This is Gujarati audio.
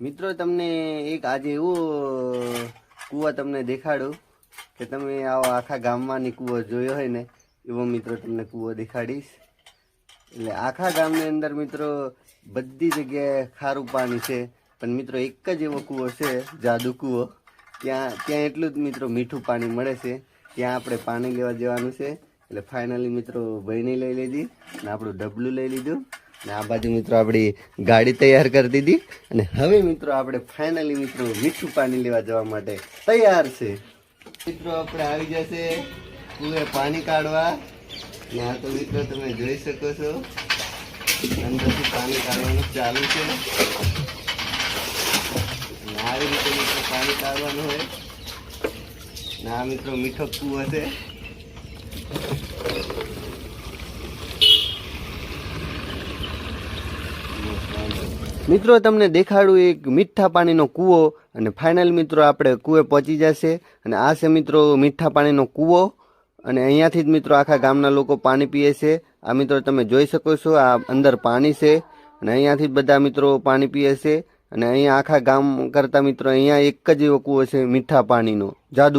મિત્રો તમને એક આજે એવો કૂવો તમને દેખાડું કે તમે આવો આખા ગામમાંની કૂવો જોયો હોય ને એવો મિત્રો તમને કૂવો દેખાડીશ। એટલે આખા ગામની અંદર મિત્રો બધી જગ્યાએ ખારું પાણી છે, પણ મિત્રો એક જ એવો કૂવો છે જાદુ કૂવો, ત્યાં એટલું જ મિત્રો મીઠું પાણી મળે છે। ત્યાં આપણે પાણી લેવા જવાનું છે। એટલે ફાઇનલી મિત્રો બહેની લઈ લીધી ને આપણું ડબલું લઈ લીધું ને આ બાજુ મિત્રો આપણી ગાડી તૈયાર કરી દીધી અને હવે મિત્રો આપણે ફાઇનલી મિત્રો મીઠું પાણી લેવા જવા માટે તૈયાર છે। મિત્રો આપણે આવી જશે કૂવે પાણી કાઢવા ને આ તો મિત્રો તમે જોઈ શકો છો અંદરથી પાણી કાઢવાનું ચાલુ છે। આવી રીતે મિત્રો પાણી કાઢવાનું હોય ને આ મિત્રો મીઠો કૂવો છે। મિત્રો તમને દેખાડું એક મીઠા પાણીનો કૂવો અને ફાઇનલ મિત્રો આપણે કૂવે પહોંચી જશે અને આ છે મિત્રો મીઠા પાણીનો કૂવો અને અહીંયાથી જ મિત્રો આખા ગામના લોકો પાણી પીએ છે। આ મિત્રો તમે જોઈ શકો છો આ અંદર પાણી છે અને અહીંયાથી જ બધા મિત્રો પાણી પીએ છે અને અહીંયા આખા ગામ કરતા મિત્રો અહીંયા એક જ એવો કૂવો છે મીઠા પાણીનો જાદુ